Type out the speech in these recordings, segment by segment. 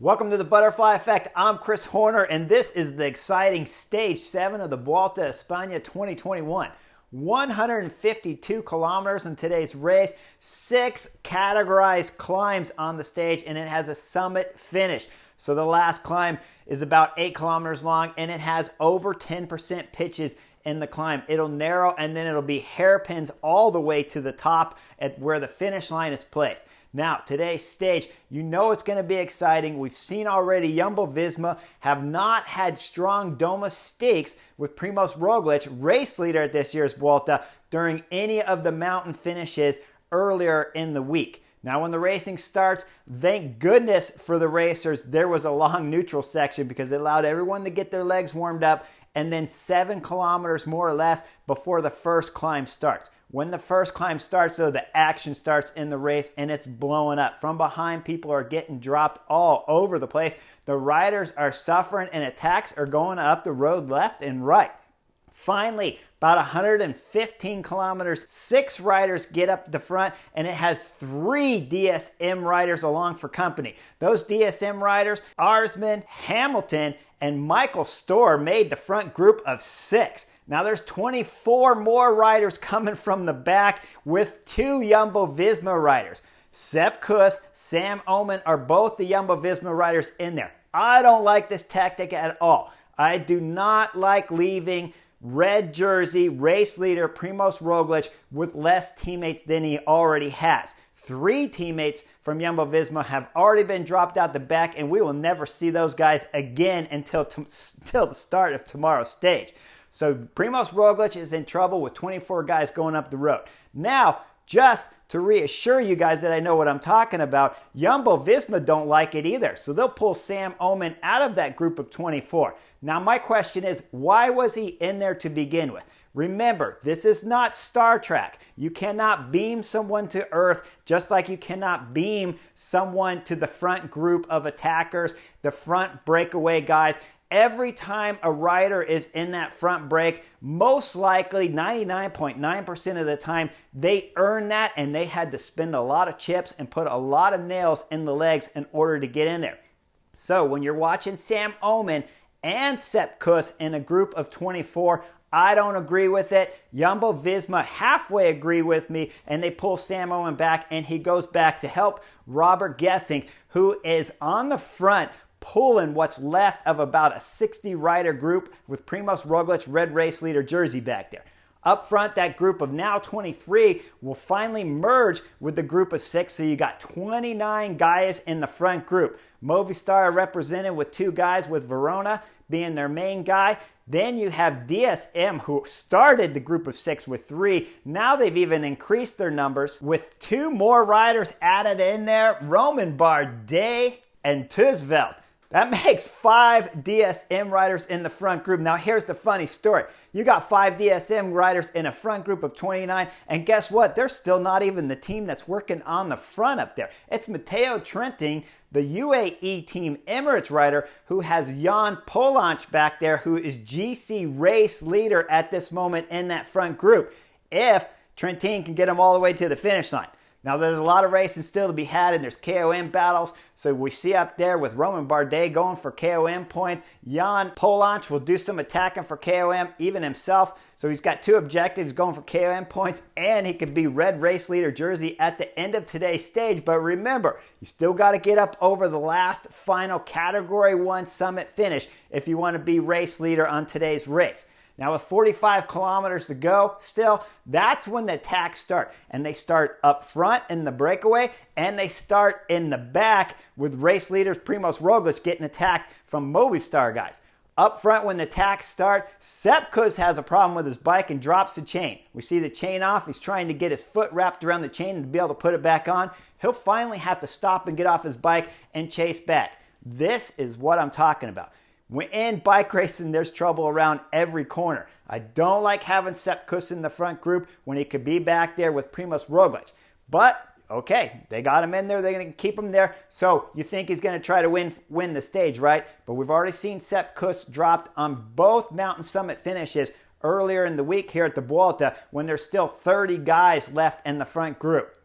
Welcome to the Butterfly Effect. I'm Chris Horner, and this is the exciting Stage 7 of the Vuelta España 2021. 152 kilometers in today's race, 6 categorized climbs on the stage, and it has a summit finish. So the last climb is about 8 kilometers long, and it has over 10% pitches in the climb. It'll narrow, and then it'll be hairpins all the way to the top at where the finish line is placed. Now, today's stage, you know it's going to be exciting. We've seen already Jumbo-Visma have not had strong domestiques with Primož Roglič, race leader at this year's Vuelta, during any of the mountain finishes earlier in the week. Now, when the racing starts, thank goodness for the racers, there was a long neutral section because it allowed everyone to get their legs warmed up, and then 7 kilometers more or less before the first climb starts. When the first climb starts, though, the action starts in the race and it's blowing up. From behind, people are getting dropped all over the place. The riders are suffering and attacks are going up the road left and right. Finally, about 115 kilometers, 6 riders get up the front, and it has 3 DSM riders along for company. Those DSM riders, Arsman, Hamilton, and Michael Storer made the front group of 6. Now there's 24 more riders coming from the back with 2 Jumbo-Visma riders. Sepp Kuss, Sam Oomen are both the Jumbo-Visma riders in there. I don't like this tactic at all. I do not like leaving red jersey race leader Primož Roglič with less teammates than he already has. 3 teammates from Jumbo-Visma have already been dropped out the back, and we will never see those guys again until the start of tomorrow's stage. So Primož Roglič is in trouble with 24 guys going up the road. Now, just to reassure you guys that I know what I'm talking about, Jumbo-Visma don't like it either. So they'll pull Sam Oomen out of that group of 24. Now my question is, why was he in there to begin with? Remember, this is not Star Trek. You cannot beam someone to Earth just like you cannot beam someone to the front group of attackers, the front breakaway guys. Every time a rider is in that front break, most likely 99.9% of the time, they earn that, and they had to spend a lot of chips and put a lot of nails in the legs in order to get in there. So when you're watching Sam Oomen and Sepp Kuss in a group of 24, I don't agree with it. Jumbo-Visma halfway agree with me, and they pull Sam Oomen back, and he goes back to help Robert Gesink, who is on the front pulling what's left of about a 60-rider group with Primož Roglič, red race leader jersey back there. Up front, that group of now 23 will finally merge with the group of 6, so you got 29 guys in the front group. Movistar represented with 2 guys, with Verona being their main guy. Then you have DSM, who started the group of 6 with 3. Now they've even increased their numbers with 2 more riders added in there, Romain Bardet and Tuzveld. That makes 5 DSM riders in the front group. Now here's the funny story. You got 5 DSM riders in a front group of 29, and guess what? They're still not even the team that's working on the front up there. It's Matteo Trentin, the UAE Team Emirates rider, who has Jan Polanc back there, who is GC race leader at this moment in that front group, if Trentin can get them all the way to the finish line. Now, there's a lot of racing still to be had, and there's KOM battles. So we see up there with Romain Bardet going for KOM points. Jan Polanc will do some attacking for KOM, even himself. So he's got 2 objectives, going for KOM points, and he could be red race leader jersey at the end of today's stage. But remember, you still got to get up over the last final Category 1 summit finish if you want to be race leader on today's race. Now with 45 kilometers to go still, that's when the attacks start. And they start up front in the breakaway, and they start in the back with race leaders Primož Roglič getting attacked from Movistar guys. Up front when the attacks start, Sepp Kuss has a problem with his bike and drops the chain. We see the chain off. He's trying to get his foot wrapped around the chain to be able to put it back on. He'll finally have to stop and get off his bike and chase back. This is what I'm talking about. In bike racing, there's trouble around every corner. I don't like having Sepp Kuss in the front group when he could be back there with Primož Roglič. But, okay, they got him in there. They're going to keep him there. So you think he's going to try to win the stage, right? But we've already seen Sepp Kuss dropped on both mountain summit finishes earlier in the week here at the Vuelta when there's still 30 guys left in the front group.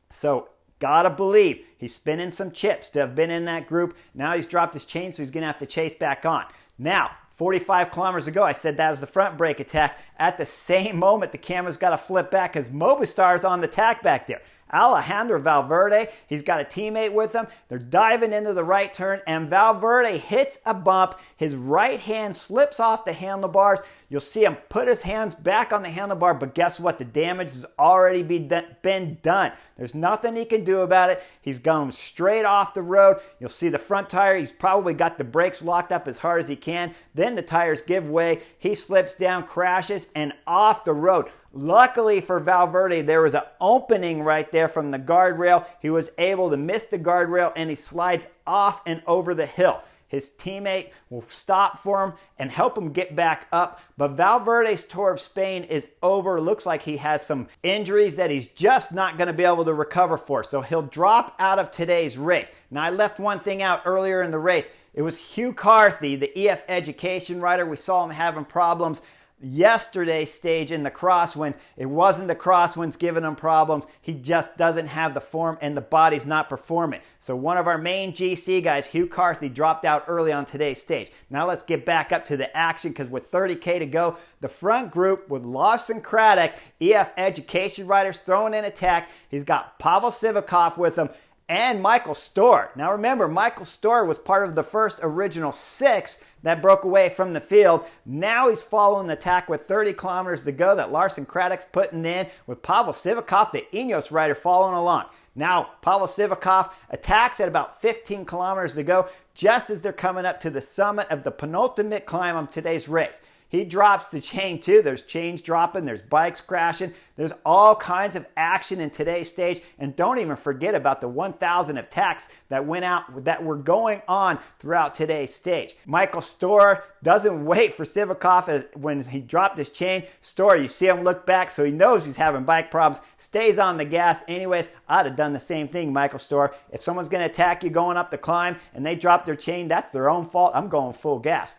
So Gotta believe he's spinning some chips to have been in that group. Now he's dropped his chain, so he's going to have to chase back on. Now, 45 kilometers ago, I said that was the front brake attack. At the same moment, the camera's got to flip back because Movistar's on the attack back there. Alejandro Valverde, he's got a teammate with him. They're diving into the right turn, and Valverde hits a bump. His right hand slips off the handlebars. You'll see him put his hands back on the handlebar, but guess what? The damage has already been done. There's nothing he can do about it. He's going straight off the road. You'll see the front tire. He's probably got the brakes locked up as hard as he can. Then the tires give way. He slips down, crashes, and off the road. Luckily for Valverde, there was an opening right there from the guardrail. He was able to miss the guardrail, and he slides off and over the hill. His teammate will stop for him and help him get back up. But Valverde's Tour of Spain is over. Looks like he has some injuries that he's just not going to be able to recover for. So he'll drop out of today's race. Now, I left one thing out earlier in the race. It was Hugh Carthy, the EF Education rider. We saw him having problems yesterday's stage in the crosswinds. It wasn't the crosswinds giving him problems. He just doesn't have the form and the body's not performing. So one of our main GC guys, Hugh Carthy, dropped out early on today's stage. Now let's get back up to the action because with 30K to go, the front group with Lawson Craddock, EF Education riders throwing in attack. He's got Pavel Sivakov with him and Michael Storer. Now remember, Michael Storer was part of the first original 6 that broke away from the field. Now he's following the attack with 30 kilometers to go that Lawson Craddock's putting in with Pavel Sivakov, the Ineos rider, following along. Now, Pavel Sivakov attacks at about 15 kilometers to go just as they're coming up to the summit of the penultimate climb of today's race. He drops the chain too. There's chains dropping. There's bikes crashing. There's all kinds of action in today's stage. And don't even forget about the 1,000 attacks that went out, that were going on throughout today's stage. Michael Storer doesn't wait for Sivakov when he dropped his chain. Storer, you see him look back, so he knows he's having bike problems. Stays on the gas. Anyways, I'd have done the same thing, Michael Storer. If someone's going to attack you going up the climb and they drop their chain, that's their own fault. I'm going full gas.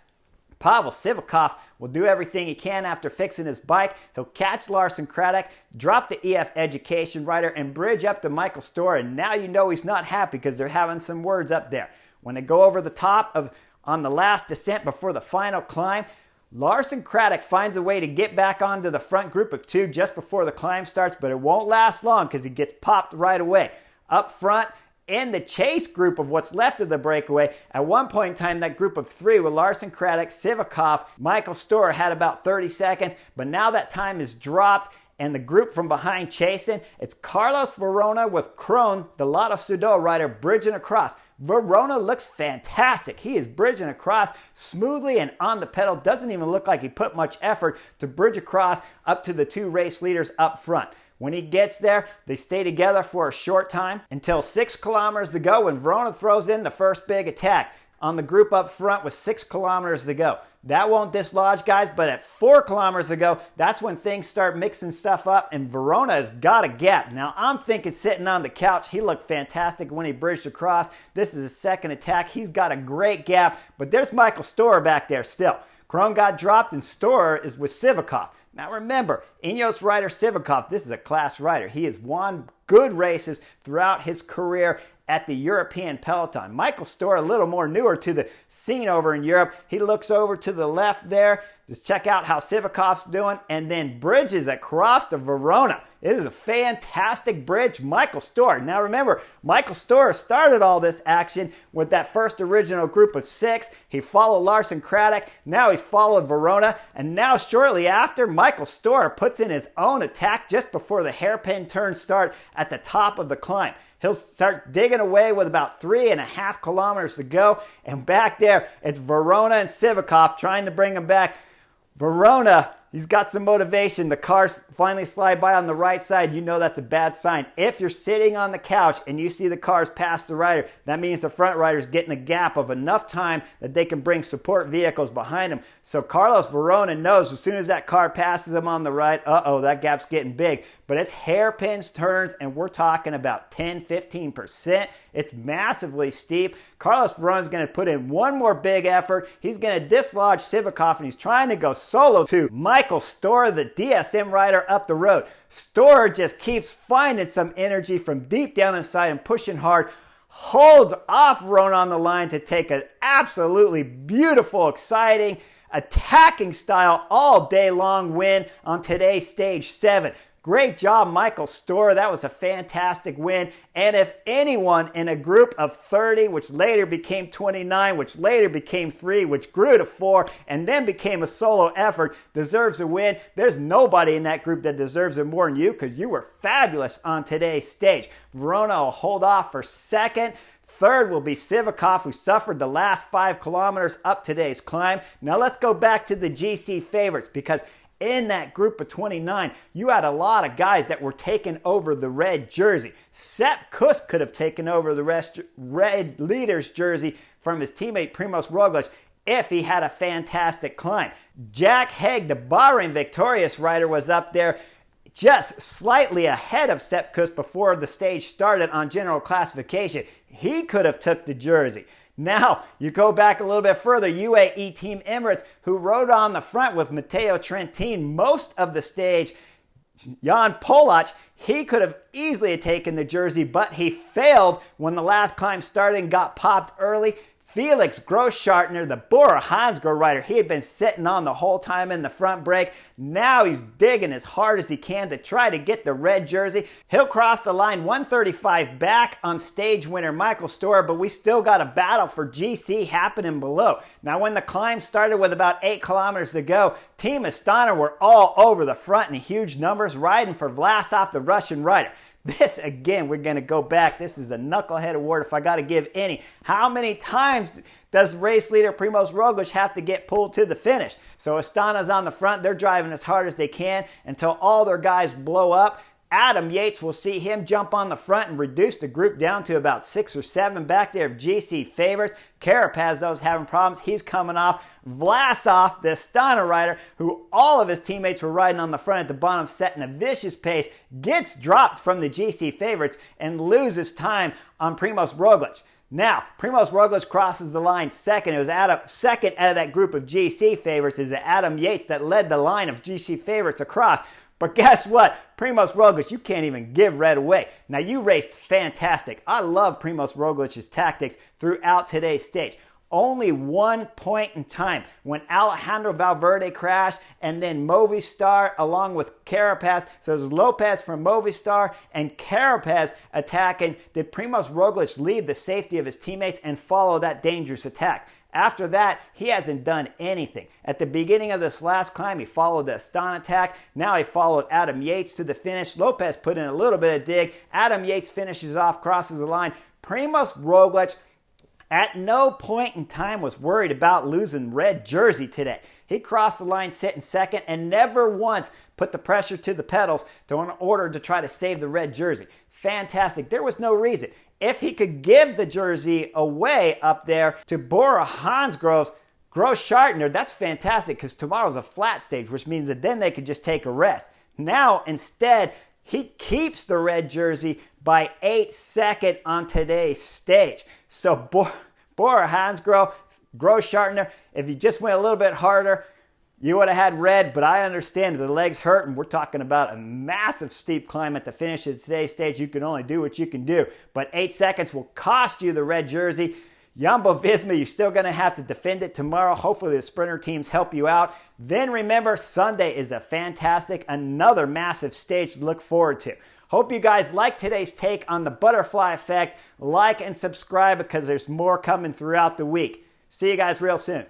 Pavel Sivakov will do everything he can after fixing his bike. He'll catch Lawson Craddock, drop the EF Education rider, and bridge up to Michael Storer. And now you know he's not happy because they're having some words up there. When they go over the top on the last descent before the final climb, Lawson Craddock finds a way to get back onto the front group of 2 just before the climb starts, but it won't last long because he gets popped right away. Up front, in the chase group of what's left of the breakaway, at one point in time, that group of 3 with Lawson Craddock, Sivakov, Michael Storer had about 30 seconds, but now that time is dropped, and the group from behind chasing, it's Carlos Verona with Krohn, the Lotto Sudol rider, bridging across. Verona looks fantastic. He is bridging across smoothly and on the pedal. Doesn't even look like he put much effort to bridge across up to the 2 race leaders up front. When he gets there, they stay together for a short time until 6 kilometers to go when Verona throws in the first big attack on the group up front with 6 kilometers to go. That won't dislodge guys, but at 4 kilometers to go, that's when things start mixing stuff up and Verona has got a gap. Now, I'm thinking sitting on the couch, he looked fantastic when he bridged across. This is his second attack. He's got a great gap, but there's Michael Storer back there still. Krohn got dropped and Storer is with Sivakov. Now remember, Ineos rider Sivakov, this is a class rider. He has won good races throughout his career at the European peloton. Michael Storer, a little more newer to the scene over in Europe. He looks over to the left there. Just check out how Sivakov's doing and then bridges across to Verona. It is a fantastic bridge, Michael Storer. Now remember, Michael Storer started all this action with that first original group of 6. He followed Lawson Craddock. Now he's followed Verona. And now shortly after, Michael Storer puts in his own attack just before the hairpin turns start at the top of the climb. He'll start digging away with about 3.5 kilometers to go. And back there, it's Verona and Sivakov trying to bring him back. Verona, he's got some motivation. The cars finally slide by on the right side. You know that's a bad sign. If you're sitting on the couch and you see the cars pass the rider, that means the front rider's getting a gap of enough time that they can bring support vehicles behind him. So Carlos Verona knows as soon as that car passes him on the right, that gap's getting big. But it's hairpins turns, and we're talking about 10-15%. It's massively steep. Carlos Verona's going to put in one more big effort. He's going to dislodge Sivakov, and he's trying to go solo to Michael Michael Storer, the DSM rider, up the road. Storer just keeps finding some energy from deep down inside and pushing hard. Holds off Verona on the line to take an absolutely beautiful, exciting, attacking style all day long win on today's stage 7. Great job, Michael Storer. That was a fantastic win. And if anyone in a group of 30, which later became 29, which later became 3, which grew to 4, and then became a solo effort, deserves a win, there's nobody in that group that deserves it more than you, because you were fabulous on today's stage. Verona will hold off for second. Third will be Sivakov, who suffered the last 5 kilometers up today's climb. Now let's go back to the GC favorites, because in that group of 29, you had a lot of guys that were taking over the red jersey. Sepp Kuss could have taken over the red leader's jersey from his teammate Primoz Roglic if he had a fantastic climb. Jack Haig, the Bahrain victorious rider, was up there just slightly ahead of Sepp Kuss before the stage started on general classification. He could have took the jersey. Now, you go back a little bit further, UAE Team Emirates, who rode on the front with Matteo Trentin most of the stage. Jan Polak, he could have easily taken the jersey, but he failed when the last climb started and got popped early. Felix Großschartner, the Bora Hansgrohe rider, he had been sitting on the whole time in the front brake. Now he's digging as hard as he can to try to get the red jersey. He'll cross the line 135 back on stage winner Michael Storer, but we still got a battle for GC happening below. Now when the climb started with about 8 kilometers to go, Team Astana were all over the front in huge numbers, riding for Vlasov, the Russian rider. This, again, we're going to go back. This is a knucklehead award if I got to give any. How many times does race leader Primoz Roglic have to get pulled to the finish? So Astana's on the front. They're driving as hard as they can until all their guys blow up. Adam Yates, will see him jump on the front and reduce the group down to about 6 or 7 back there of GC favorites. Carapaz, though, is having problems. He's coming off. Vlasov, the Astana rider, who all of his teammates were riding on the front at the bottom, setting a vicious pace, gets dropped from the GC favorites and loses time on Primoz Roglic. Now, Primoz Roglic crosses the line second. It was second out of that group of GC favorites is Adam Yates that led the line of GC favorites across. But guess what? Primoz Roglic, you can't even give red away. Now, you raced fantastic. I love Primoz Roglic's tactics throughout today's stage. Only one point in time when Alejandro Valverde crashed and then Movistar along with Carapaz. So it was Lopez from Movistar and Carapaz attacking. Did Primoz Roglic leave the safety of his teammates and follow that dangerous attack? After that, he hasn't done anything. At the beginning of this last climb, he followed the Astana attack. Now he followed Adam Yates to the finish. Lopez put in a little bit of dig. Adam Yates finishes off, crosses the line. Primoz Roglic at no point in time was worried about losing red jersey today. He crossed the line sitting second and never once put the pressure to the pedals in order to try to save the red jersey. Fantastic. There was no reason. If he could give the jersey away up there to Bora Hansgrohe's Großschartner, that's fantastic because tomorrow's a flat stage, which means that then they could just take a rest. Now, instead, he keeps the red jersey by 8 seconds on today's stage. So Bora Hansgrohe, Großschartner, if you just went a little bit harder, you would have had red, but I understand that the legs hurt, and we're talking about a massive steep climb at the finish of today's stage. You can only do what you can do, but 8 seconds will cost you the red jersey. Jumbo-Visma, you're still going to have to defend it tomorrow. Hopefully the sprinter teams help you out. Then remember, Sunday is another massive stage to look forward to. Hope you guys like today's take on the butterfly effect. Like and subscribe because there's more coming throughout the week. See you guys real soon.